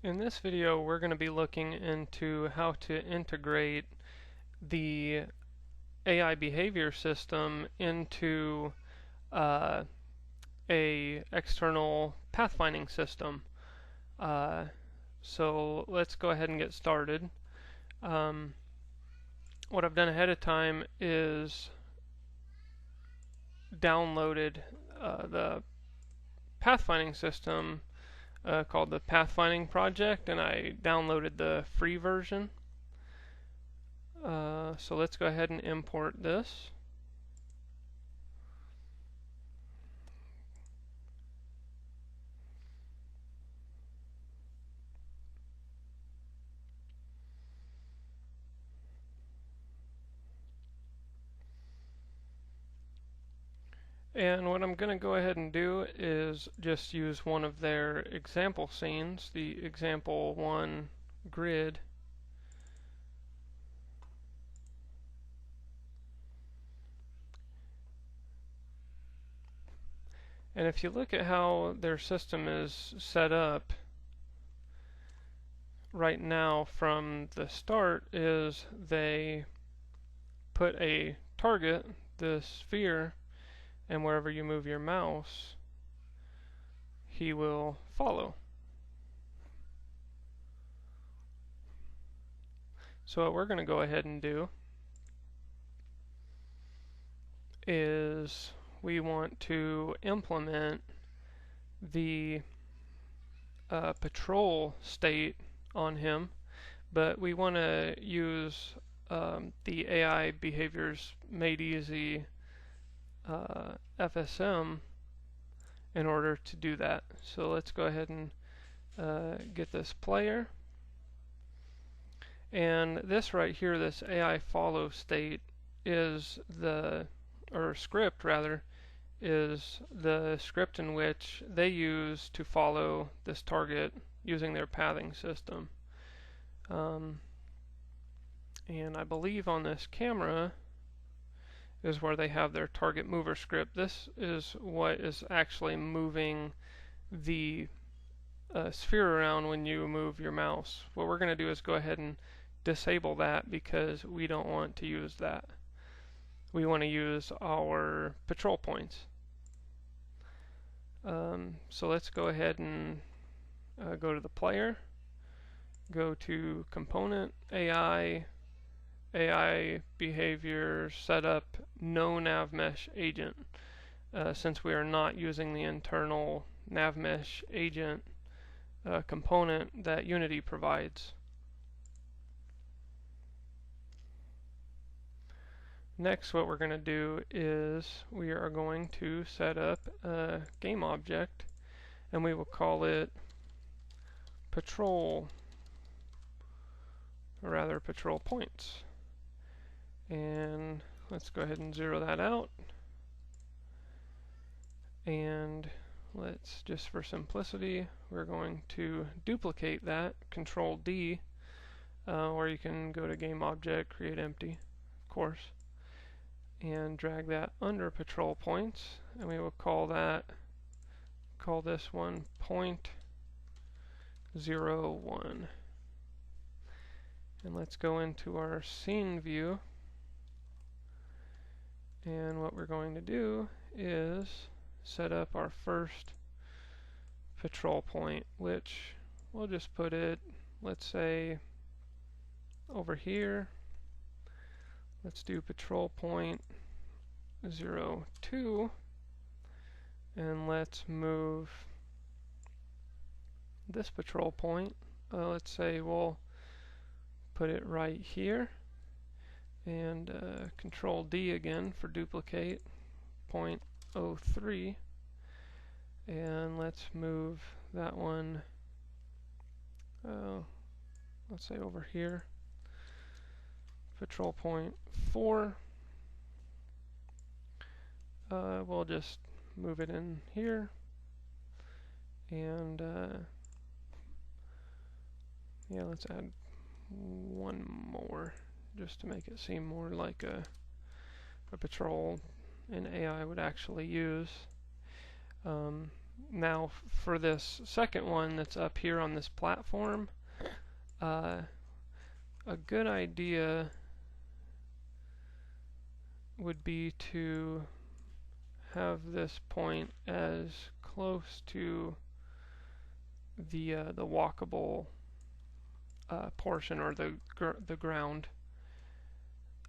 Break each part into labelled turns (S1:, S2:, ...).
S1: In this video, we're going to be looking into how to integrate the AI behavior system into a external pathfinding system. So let's go ahead and get started. What I've done ahead of time is downloaded the pathfinding system called the Pathfinding Project, and I downloaded the free version. So let's go ahead and import this. And what I'm going to go ahead and do is just use one of their example scenes, the example 1 grid. And if you look at how their system is set up right now from the start, is they put a target, the sphere, and wherever you move your mouse, he will follow. So what we're going to go ahead and do is we want to implement the patrol state on him, but we want to use the AI behaviors made easy FSM in order to do that. So let's go ahead and get this player. And this right here, this AI follow state, is the, or script rather, is the script in which they use to follow this target using their pathing system. And I believe on this camera is where they have their target mover script. This is what is actually moving the sphere around when you move your mouse. What we're going to do is go ahead and disable that because we don't want to use that. We want to use our patrol points. So let's go ahead and go to the player, go to component, AI behavior, setup, no navmesh agent, since we are not using the internal navmesh agent component that Unity provides. Next, what we're going to do is we are going to set up a game object, and we will call it patrol, or rather patrol points. And let's go ahead and zero that out. And let's, just for simplicity, we're going to duplicate that, Control D, or you can go to game object, create empty, of course, and drag that under patrol points, and we will call this one point 01. And let's go into our scene view, and what we're going to do is set up our first patrol point, which we'll just put it, let's say, over here. Let's do patrol point 02, and let's move this patrol point. Let's say we'll put it right here, and Control D again for duplicate, 0.03, and let's move that one, let's say over here, patrol point 4. We'll just move it in here, and yeah, let's add one more just to make it seem more like a patrol an AI would actually use. Now for this second one that's up here on this platform, a good idea would be to have this point as close to the walkable portion, or the ground,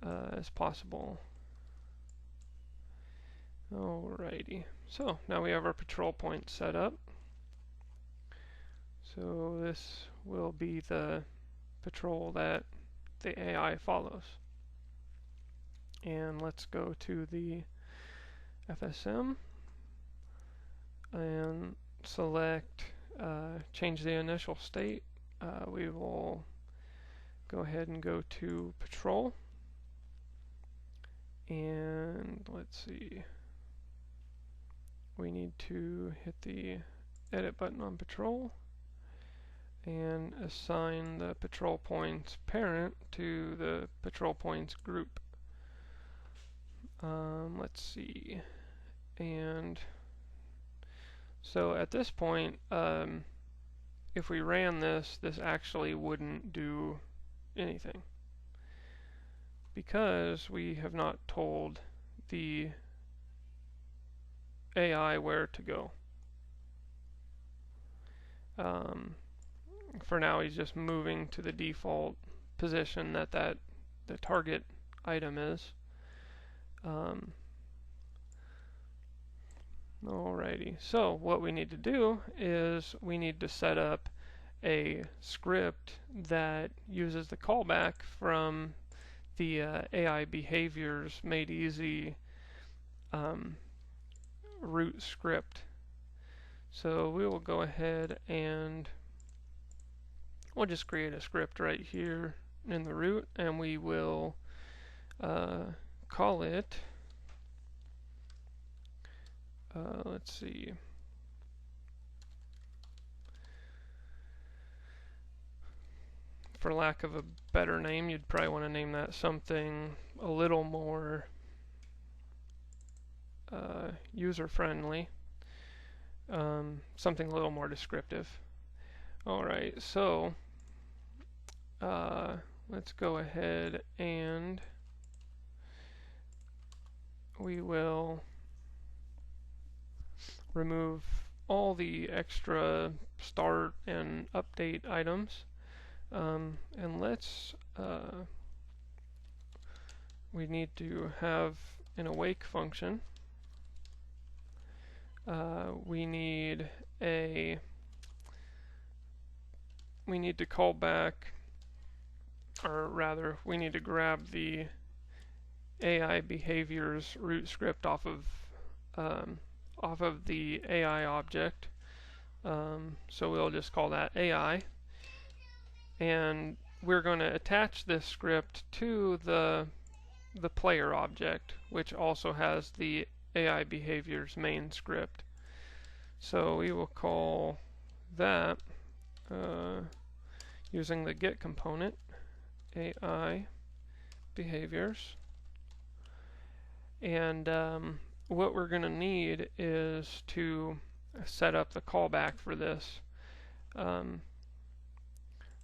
S1: as possible. Alrighty, so now we have our patrol point set up. So this will be the patrol that the AI follows. And let's go to the FSM and select change the initial state. We will go ahead and go to patrol, and let's see, we need to hit the edit button on patrol and assign the patrol points parent to the patrol points group. Let's see, and so at this point, if we ran this, this actually wouldn't do anything, because we have not told the AI where to go. For now, he's just moving to the default position that the target item is. Alrighty, so what we need to do is we need to set up a script that uses the callback from the AI behaviors made easy root script. So we will go ahead and we'll just create a script right here in the root, and we will call it, let's see, for lack of a better name, you'd probably want to name that something a little more user-friendly, something a little more descriptive. Alright, so let's go ahead and we will remove all the extra start and update items, and let's we need to have an awake function. We need to call back, or rather we need to grab the AI behaviors root script off of the AI object. So we'll just call that AI, and we're going to attach this script to the player object, which also has the AI behaviors main script. So we will call that using the get component AI behaviors, and what we're going to need is to set up the callback for this.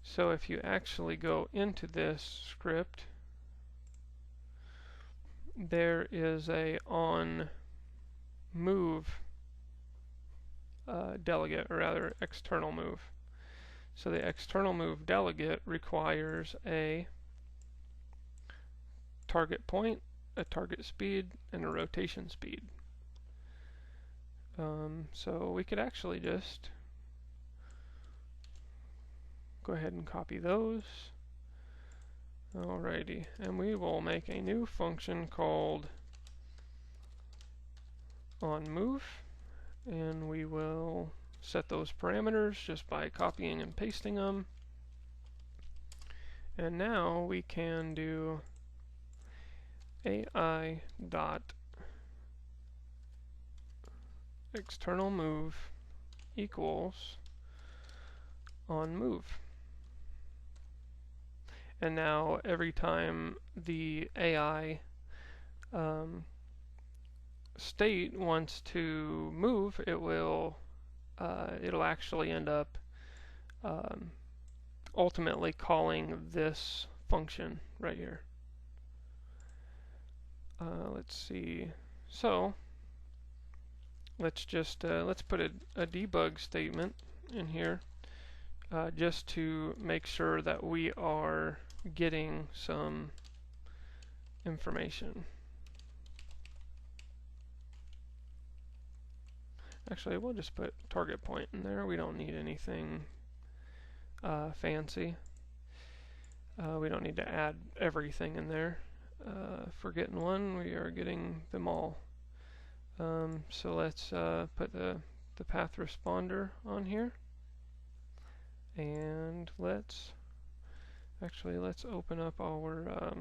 S1: So if you actually go into this script, there is a on move delegate, or rather external move. So the external move delegate requires a target point, a target speed, and a rotation speed. So we could actually just go ahead and copy those. Alrighty, and we will make a new function called onMove, and we will set those parameters just by copying and pasting them. And now we can do AI dot external move equals onMove. And now every time the AI state wants to move, it will it'll actually end up um, ultimately calling this function right here. Let's see. So let's just let's put a debug statement in here just to make sure that we are getting some information. Actually, we'll just put target point in there. We don't need anything fancy. We don't need to add everything in there. If we're getting one, we are getting them all. So let's put the path responder on here. And let's open up our